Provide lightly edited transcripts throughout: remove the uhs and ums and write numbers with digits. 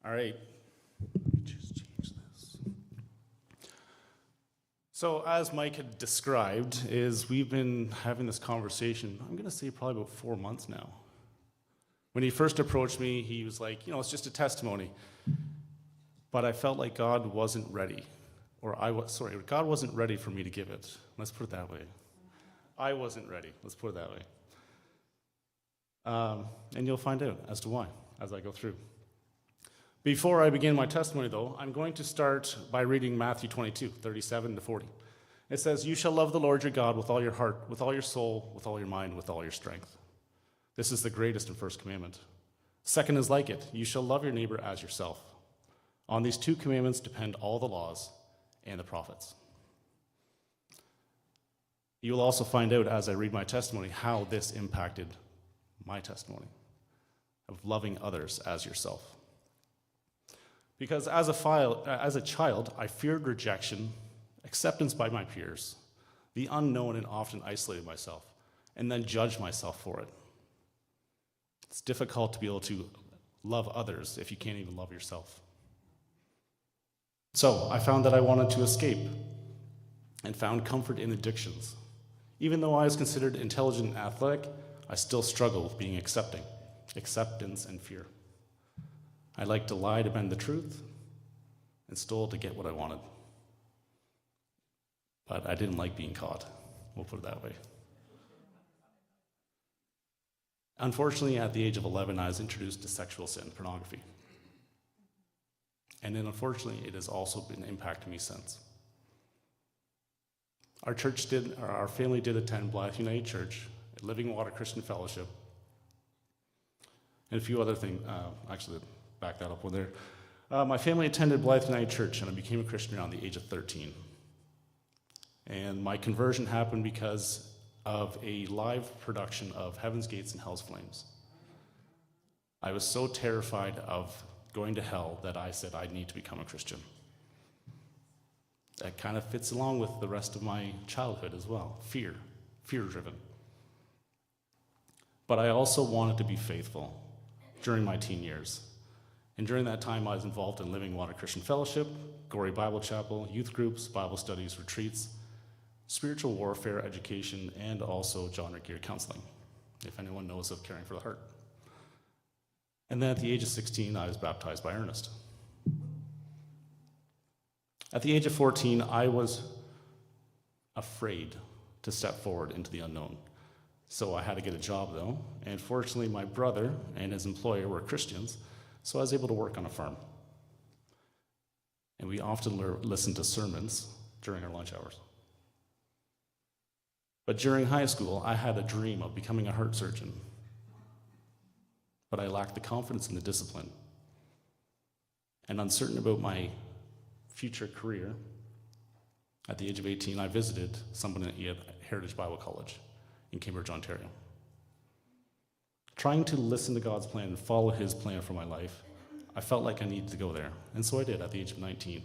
All right. Let me just change this. So as Mike had described, we've been having this conversation, I'm going to say probably about 4 months now. When he first approached me, he was like, it's just a testimony. But I felt like God wasn't ready. God wasn't ready for me to give it. Let's put it that way. I wasn't ready. Let's put it that way. And you'll find out as to why as I go through. Before I begin my testimony, though, I'm going to start by reading Matthew 22, 37 to 40. It says, "You shall love the Lord your God with all your heart, with all your soul, with all your mind, with all your strength. This is the greatest and first commandment. Second is like it. You shall love your neighbor as yourself. On these two commandments depend all the laws and the prophets." You will also find out as I read my testimony how this impacted my testimony of loving others as yourself. Because as a child, I feared rejection, acceptance by my peers, the unknown, and often isolated myself, and then judged myself for it. It's difficult to be able to love others if you can't even love yourself. So I found that I wanted to escape and found comfort in addictions. Even though I was considered intelligent and athletic, I still struggled with being acceptance and fear. I liked to lie to bend the truth and stole to get what I wanted. But I didn't like being caught. We'll put it that way. Unfortunately, at the age of 11, I was introduced to sexual sin, pornography. And then unfortunately, it has also been impacting me since. Our family did attend Blythe United Church, Living Water Christian Fellowship, and a few other things. Actually, back that up one there. My family attended Blythe United Church, and I became a Christian around the age of 13. And my conversion happened because of a live production of Heaven's Gates and Hell's Flames. I was so terrified of going to hell that I said I need to become a Christian. That kind of fits along with the rest of my childhood as well. Fear-driven. But I also wanted to be faithful during my teen years. And during that time, I was involved in Living Water Christian Fellowship, Gory Bible Chapel, youth groups, Bible studies, retreats, spiritual warfare education, and also genre gear counseling, if anyone knows of Caring for the Heart. And then at the age of 16, I was baptized by Ernest. At the age of 14, I was afraid to step forward into the unknown. So I had to get a job, though, and fortunately, my brother and his employer were Christians, so I was able to work on a farm. And we often listened to sermons during our lunch hours. But during high school, I had a dream of becoming a heart surgeon, but I lacked the confidence and the discipline. And uncertain about my future career, at the age of 18, I visited someone at Heritage Bible College in Cambridge, Ontario. Trying to listen to God's plan and follow his plan for my life, I felt like I needed to go there, and so I did at the age of 19.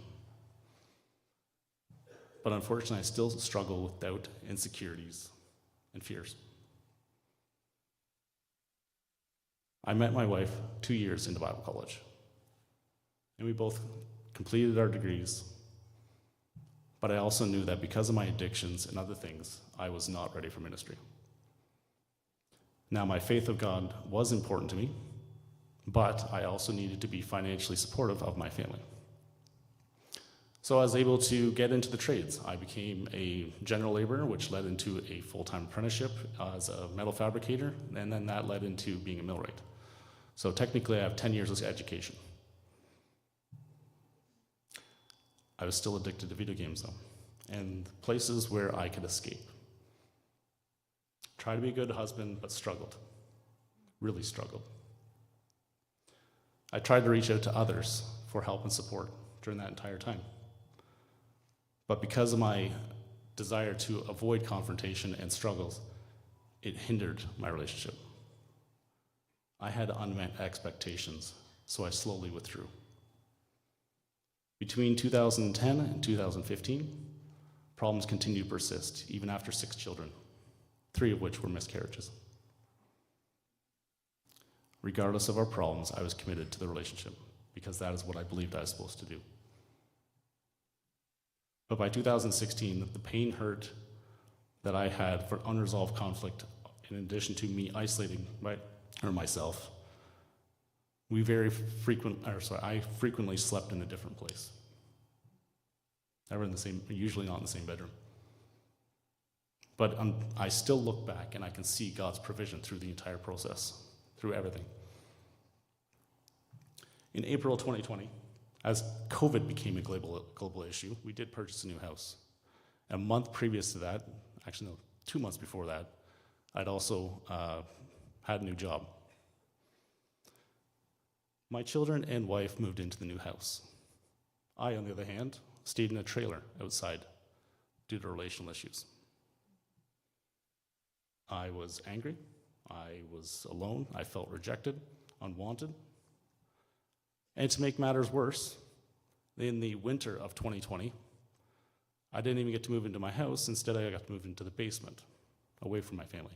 But unfortunately, I still struggle with doubt, insecurities, and fears. I met my wife 2 years into Bible college, and we both completed our degrees, but I also knew that because of my addictions and other things, I was not ready for ministry. Now, my faith of God was important to me, but I also needed to be financially supportive of my family. So I was able to get into the trades. I became a general laborer, which led into a full-time apprenticeship as a metal fabricator, and then that led into being a millwright. So technically, I have 10 years of education. I was still addicted to video games, though, and places where I could escape. Tried to be a good husband, but struggled. Really struggled. I tried to reach out to others for help and support during that entire time. But because of my desire to avoid confrontation and struggles, it hindered my relationship. I had unmet expectations, so I slowly withdrew. Between 2010 and 2015, problems continued to persist, even after 6 children, 3 of which were miscarriages. Regardless of our problems, I was committed to the relationship because that is what I believed I was supposed to do. But by 2016, the pain hurt that I had for unresolved conflict, in addition to me isolating myself, I frequently slept in a different place. Never in the same, usually not in the same bedroom. But I still look back and I can see God's provision through the entire process, through everything. In April 2020, as COVID became a global issue, we did purchase a new house. A month previous to that, 2 months before that, I'd also had a new job. My children and wife moved into the new house. I, on the other hand, stayed in a trailer outside due to relational issues. I was angry. I was alone. I felt rejected, unwanted. And to make matters worse, in the winter of 2020, I didn't even get to move into my house. Instead, I got to move into the basement, away from my family.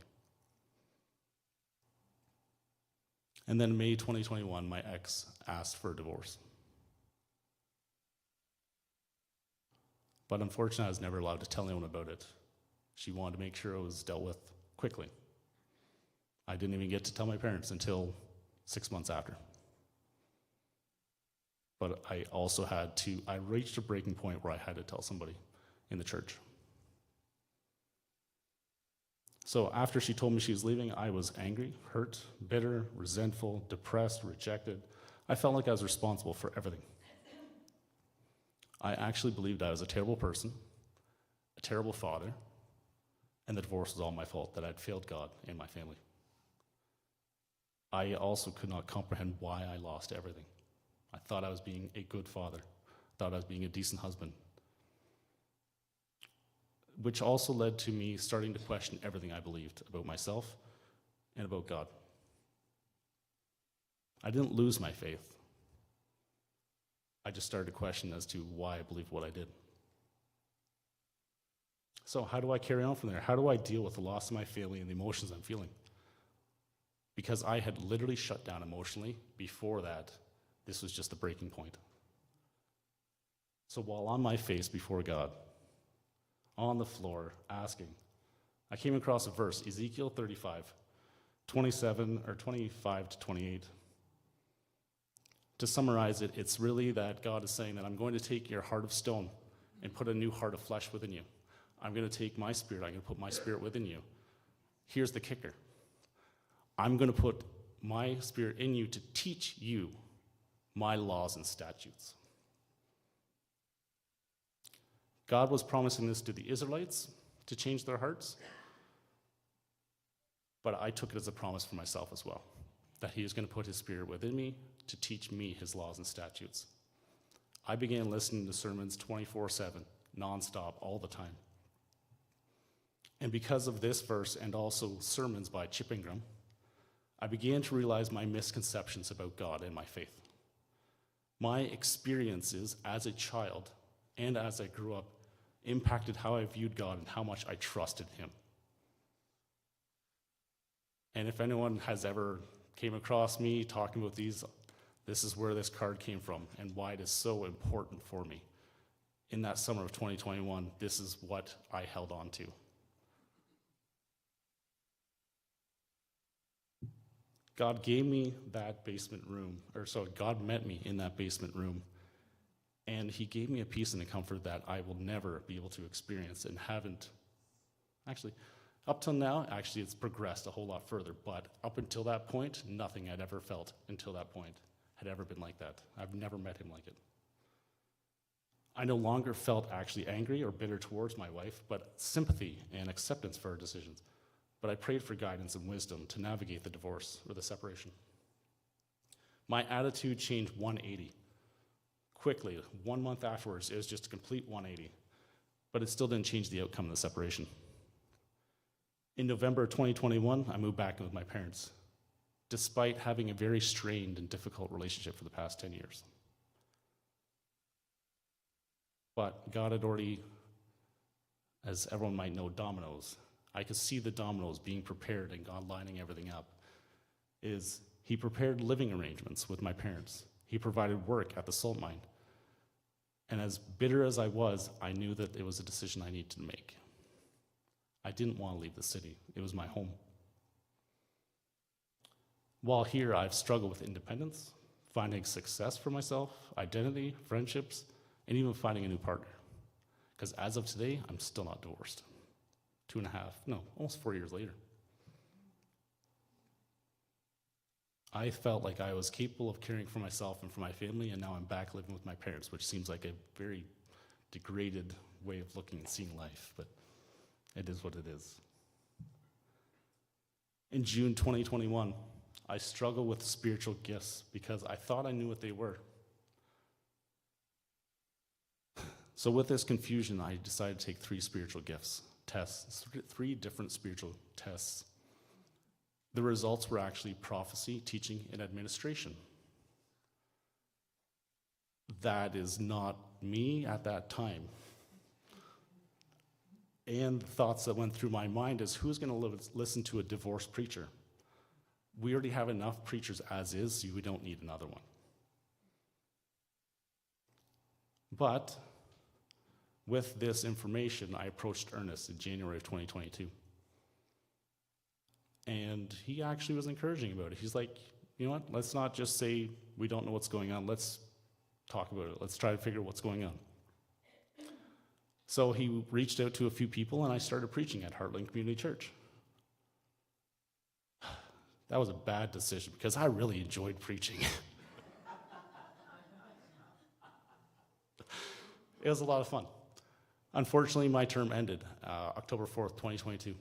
And then in May 2021, my ex asked for a divorce. But unfortunately, I was never allowed to tell anyone about it. She wanted to make sure it was dealt with quickly. I didn't even get to tell my parents until 6 months after. But I also I reached a breaking point where I had to tell somebody in the church. So after she told me she was leaving, I was angry, hurt, bitter, resentful, depressed, rejected. I felt like I was responsible for everything. I actually believed I was a terrible person, a terrible father, and the divorce was all my fault, that I'd failed God and my family. I also could not comprehend why I lost everything. I thought I was being a good father, thought I was being a decent husband, which also led to me starting to question everything I believed about myself and about God. I didn't lose my faith. I just started to question as to why I believed what I did. So how do I carry on from there? How do I deal with the loss of my family and the emotions I'm feeling? Because I had literally shut down emotionally before that. This was just the breaking point. So while on my face before God, on the floor, asking, I came across a verse, Ezekiel 35, 27 or 25 to 28. To summarize it, it's really that God is saying that I'm going to take your heart of stone and put a new heart of flesh within you. I'm going to take my spirit, I'm going to put my spirit within you. Here's the kicker. I'm going to put my spirit in you to teach you my laws and statutes. God was promising this to the Israelites to change their hearts, but I took it as a promise for myself as well, that he is going to put his spirit within me to teach me his laws and statutes. I began listening to sermons 24/7, nonstop, all the time. And because of this verse and also sermons by Chip Ingram, I began to realize my misconceptions about God and my faith. My experiences as a child and as I grew up impacted how I viewed God and how much I trusted him. And if anyone has ever came across me talking about these, this is where this card came from and why it is so important for me. In that summer of 2021, this is what I held on to. God gave me that basement room, God met me in that basement room, and he gave me a peace and a comfort that I will never be able to experience and haven't. Actually, up till now, it's progressed a whole lot further, but up until that point, nothing I'd ever felt until that point had ever been like that. I've never met him like it. I no longer felt actually angry or bitter towards my wife, but sympathy and acceptance for her decisions. But I prayed for guidance and wisdom to navigate the divorce or the separation. My attitude changed 180. Quickly, 1 month afterwards, it was just a complete 180. But it still didn't change the outcome of the separation. In November 2021, I moved back in with my parents, despite having a very strained and difficult relationship for the past 10 years. But God had already, as everyone might know, dominoes. I could see the dominoes being prepared and God lining everything up. He prepared living arrangements with my parents He provided work at the salt mine. And as bitter as I was, I knew that it was a decision I needed to make. I didn't want to leave the city. It was my home. While here, I've struggled with independence, finding success for myself, identity, friendships, and even finding a new partner. Because as of today, I'm still not divorced. 2.5, almost 4 years later. I felt like I was capable of caring for myself and for my family, and now I'm back living with my parents, which seems like a very degraded way of looking and seeing life, but it is what it is. In June 2021, I struggled with spiritual gifts because I thought I knew what they were. So with this confusion, I decided to take 3 spiritual gifts tests, 3 different spiritual tests. The results were actually prophecy, teaching, and administration. That is not me at that time. And the thoughts that went through my mind is, who's going to listen to a divorced preacher? We already have enough preachers as is, so we don't need another one. But with this information, I approached Ernest in January of 2022. And he actually was encouraging about it. He's like, you know what, let's not just say we don't know what's going on. Let's talk about it. Let's try to figure out what's going on. So he reached out to a few people, and I started preaching at Heartland Community Church. That was a bad decision because I really enjoyed preaching. It was a lot of fun. Unfortunately, my term ended October 4th, 2022.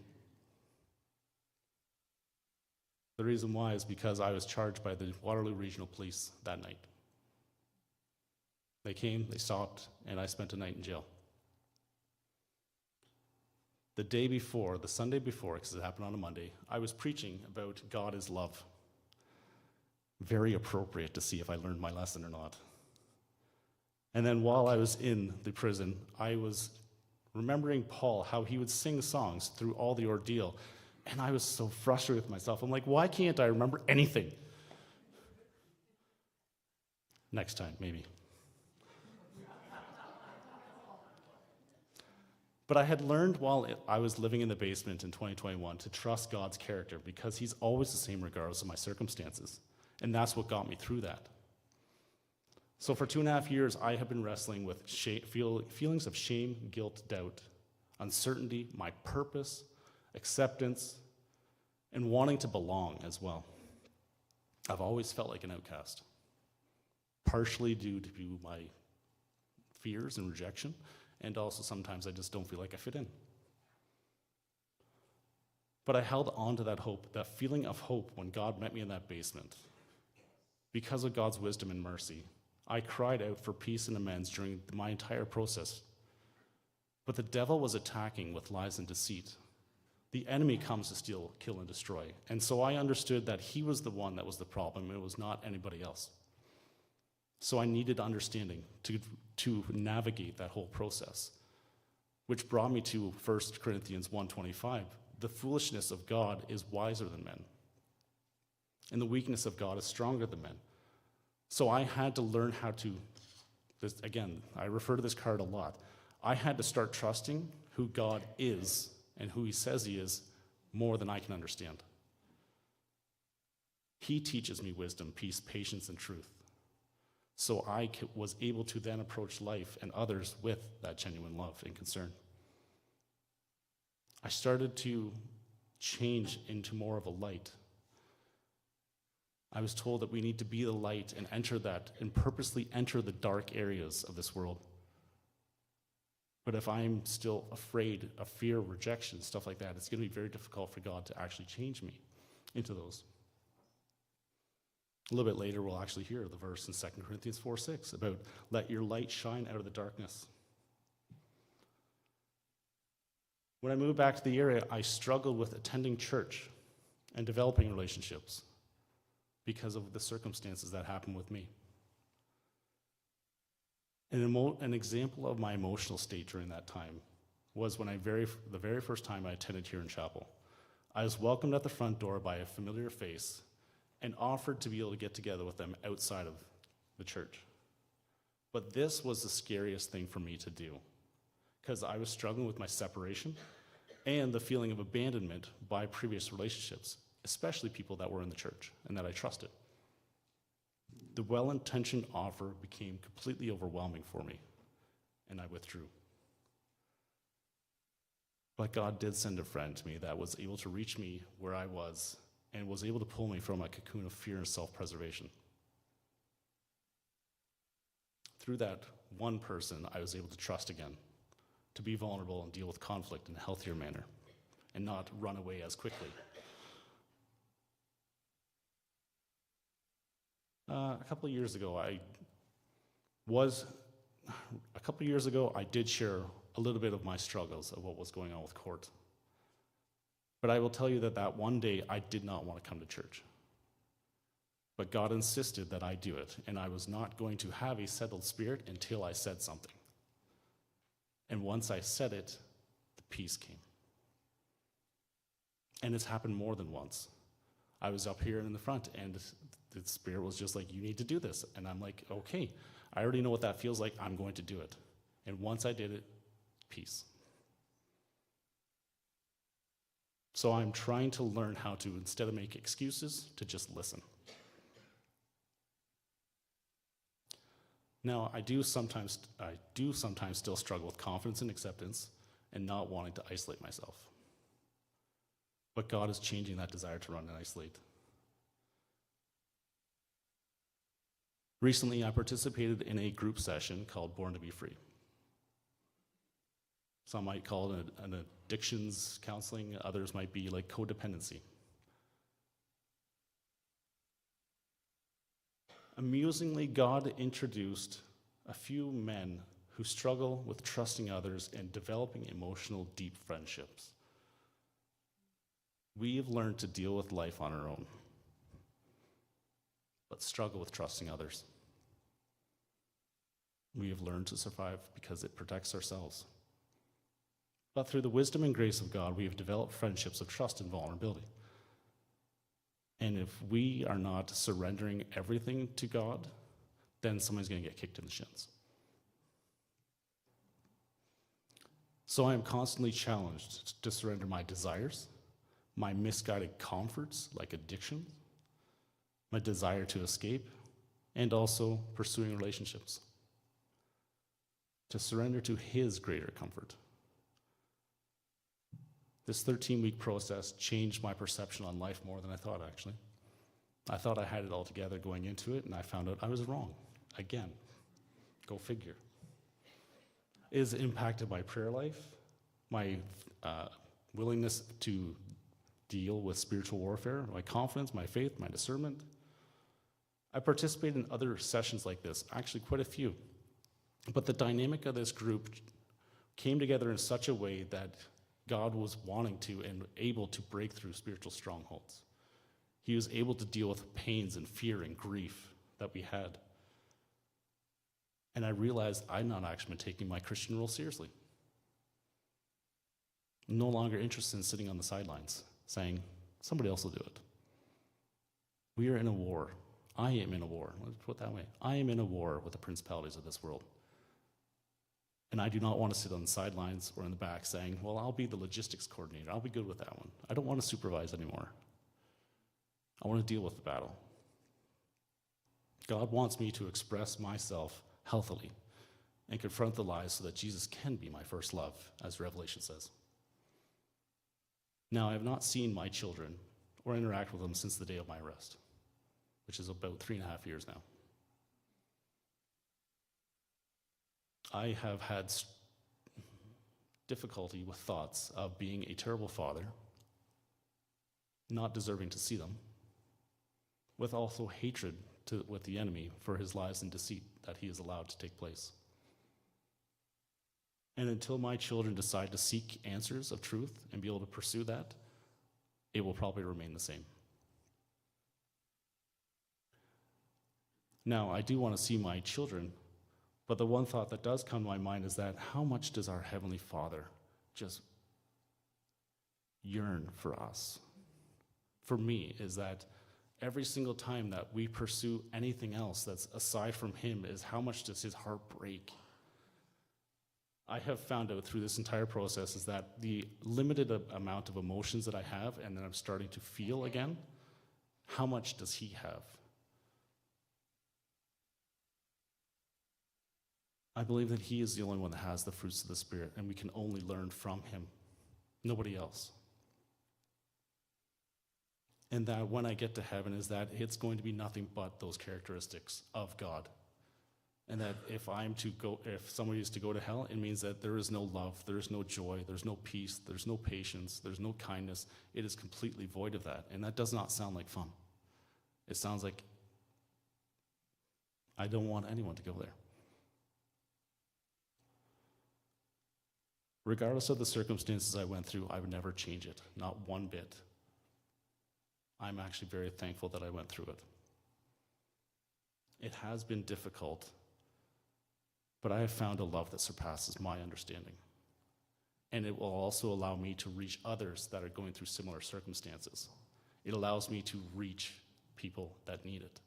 The reason why is because I was charged by the Waterloo Regional Police that night. They came, they stopped, and I spent a night in jail. The day before, the Sunday before, because it happened on a Monday, I was preaching about God is love. Very appropriate to see if I learned my lesson or not. And then while I was in the prison, I was remembering Paul, how he would sing songs through all the ordeal. And I was so frustrated with myself. I'm like, why can't I remember anything? Next time, maybe. But I had learned while I was living in the basement in 2021 to trust God's character because he's always the same regardless of my circumstances. And that's what got me through that. So for 2.5 years, I have been wrestling with feelings of shame, guilt, doubt, uncertainty, my purpose, acceptance, and wanting to belong as well. I've always felt like an outcast, partially due to my fears and rejection, and also sometimes I just don't feel like I fit in. But I held on to that hope, that feeling of hope when God met me in that basement. Because of God's wisdom and mercy, I cried out for peace and amends during my entire process. But the devil was attacking with lies and deceit. The enemy comes to steal, kill, and destroy. And so I understood that he was the one that was the problem. It was not anybody else. So I needed understanding to navigate that whole process, which brought me to 1 Corinthians 1:25. The foolishness of God is wiser than men, and the weakness of God is stronger than men. So I had to learn how to, again, I refer to this card a lot. I had to start trusting who God is and who he says he is more than I can understand. He teaches me wisdom, peace, patience, and truth. So I was able to then approach life and others with that genuine love and concern. I started to change into more of a light. I was told that we need to be the light and enter that and purposely enter the dark areas of this world. But if I'm still afraid of fear, rejection, stuff like that, it's going to be very difficult for God to actually change me into those. A little bit later, we'll actually hear the verse in 2 Corinthians 4:6 about let your light shine out of the darkness. When I moved back to the area, I struggled with attending church and developing relationships because of the circumstances that happened with me. An example of my emotional state during that time was when the very first time I attended Huron Chapel. I was welcomed at the front door by a familiar face and offered to be able to get together with them outside of the church. But this was the scariest thing for me to do because I was struggling with my separation and the feeling of abandonment by previous relationships, especially people that were in the church and that I trusted. The well-intentioned offer became completely overwhelming for me, and I withdrew. But God did send a friend to me that was able to reach me where I was and was able to pull me from a cocoon of fear and self-preservation. Through that one person, I was able to trust again, to be vulnerable and deal with conflict in a healthier manner, and not run away as quickly. A couple of years ago, I did share a little bit of my struggles of what was going on with court. But I will tell you that one day I did not want to come to church. But God insisted that I do it, and I was not going to have a settled spirit until I said something. And once I said it, the peace came. And it's happened more than once. I was up here in the front, and the Spirit was just like, you need to do this. And I'm like, okay, I already know what that feels like. I'm going to do it. And once I did it, peace. So I'm trying to learn how to, instead of make excuses, to just listen. Now, I do sometimes still struggle with confidence and acceptance and not wanting to isolate myself. But God is changing that desire to run and isolate. Recently, I participated in a group session called Born to Be Free. Some might call it an addictions counseling, others might be like codependency. Amusingly, God introduced a few men who struggle with trusting others and developing emotional, deep friendships. We have learned to deal with life on our own, but struggle with trusting others. We have learned to survive because it protects ourselves. But through the wisdom and grace of God, we have developed friendships of trust and vulnerability. And if we are not surrendering everything to God, then someone's going to get kicked in the shins. So I am constantly challenged to surrender my desires, my misguided comforts like addiction, my desire to escape, and also pursuing relationships. To surrender to His greater comfort. This 13-week process changed my perception on life more than I thought, actually. I thought I had it all together going into it, and I found out I was wrong. Again, go figure. It is impacted by prayer life, my willingness to deal with spiritual warfare, my confidence, my faith, my discernment. I participated in other sessions like this, actually quite a few. But the dynamic of this group came together in such a way that God was wanting to and able to break through spiritual strongholds. He was able to deal with pains and fear and grief that we had. And I realized I'm not actually been taking my Christian role seriously. I'm no longer interested in sitting on the sidelines, saying, somebody else will do it. We are in a war. I am in a war. Let's put it that way. I am in a war with the principalities of this world. And I do not want to sit on the sidelines or in the back saying, well, I'll be the logistics coordinator. I'll be good with that one. I don't want to supervise anymore. I want to deal with the battle. God wants me to express myself healthily and confront the lies so that Jesus can be my first love, as Revelation says. Now, I have not seen my children or interact with them since the day of my arrest, which is about 3.5 years now. I have had difficulty with thoughts of being a terrible father, not deserving to see them, with also hatred with the enemy for his lies and deceit that he has allowed to take place. And until my children decide to seek answers of truth and be able to pursue that, it will probably remain the same. Now, I do want to see my children, but the one thought that does come to my mind is that how much does our Heavenly Father just yearn for us? For me, is that every single time that we pursue anything else that's aside from him is how much does his heart break. I have found out through this entire process is that the limited amount of emotions that I have and that I'm starting to feel again, how much does he have? I believe that he is the only one that has the fruits of the Spirit, and we can only learn from him, nobody else. And that when I get to heaven is that it's going to be nothing but those characteristics of God. And that if somebody is to go to hell, it means that there is no love, there is no joy, there's no peace, there's no patience, there's no kindness. It is completely void of that. And that does not sound like fun. It sounds like I don't want anyone to go there. Regardless of the circumstances I went through, I would never change it, not one bit. I'm actually very thankful that I went through it. It has been difficult, but I have found a love that surpasses my understanding. And it will also allow me to reach others that are going through similar circumstances. It allows me to reach people that need it.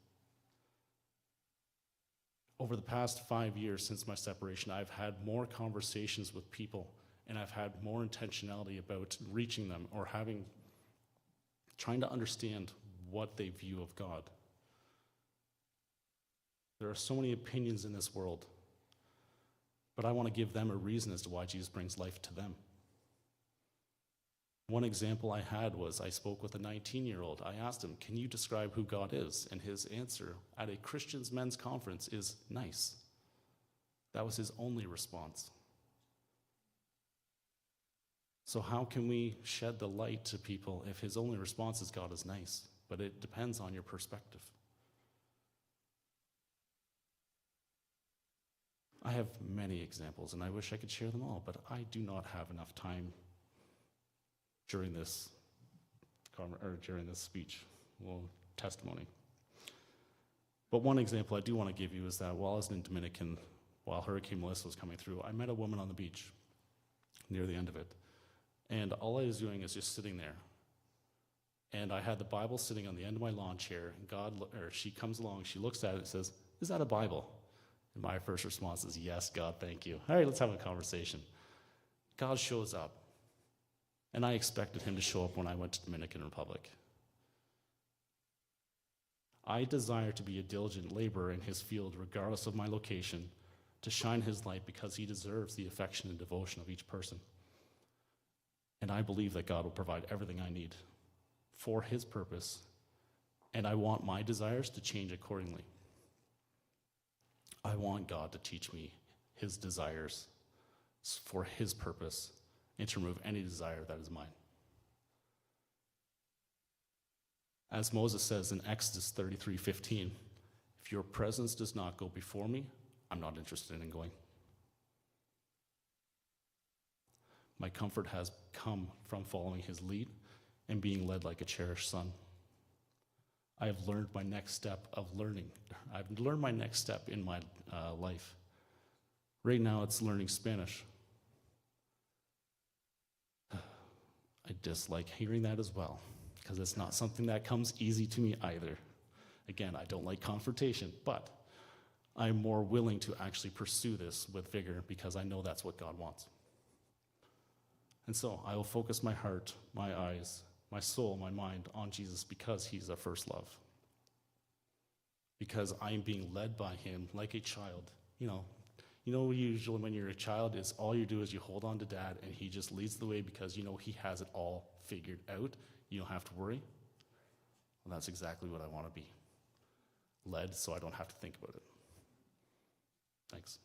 Over the past 5 years since my separation, I've had more conversations with people, and I've had more intentionality about reaching them or trying to understand what they view of God. There are so many opinions in this world, but I want to give them a reason as to why Jesus brings life to them. One example I had was I spoke with a 19-year-old. I asked him, can you describe who God is? And his answer at a Christians men's conference is nice. That was his only response. So how can we shed the light to people if his only response is God is nice? But it depends on your perspective. I have many examples, and I wish I could share them all, but I do not have enough time during this speech, testimony. But one example I do want to give you is that while I was in Dominican, while Hurricane Melissa was coming through, I met a woman on the beach near the end of it. And all I was doing is just sitting there. And I had the Bible sitting on the end of my lawn chair, and she comes along, she looks at it and says, is that a Bible? And my first response is, yes, God, thank you. All right, let's have a conversation. God shows up. And I expected him to show up when I went to Dominican Republic. I desire to be a diligent laborer in his field, regardless of my location, to shine his light because he deserves the affection and devotion of each person. And I believe that God will provide everything I need for his purpose, and I want my desires to change accordingly. I want God to teach me his desires for his purpose and to remove any desire that is mine. As Moses says in Exodus 33:15, if your presence does not go before me, I'm not interested in going. My comfort has come from following his lead and being led like a cherished son. I have learned my next step of learning. I've learned my next step in my life. Right now, it's learning Spanish. I dislike hearing that as well, because it's not something that comes easy to me either. Again, I don't like confrontation, but I'm more willing to actually pursue this with vigor because I know that's what God wants. And so I will focus my heart, my eyes, my soul, my mind on Jesus because he's our first love. Because I am being led by him like a child. You know, usually when you're a child, it's all you do is you hold on to dad and he just leads the way because you know he has it all figured out. You don't have to worry. Well, that's exactly what I want to be. Led so I don't have to think about it. Thanks.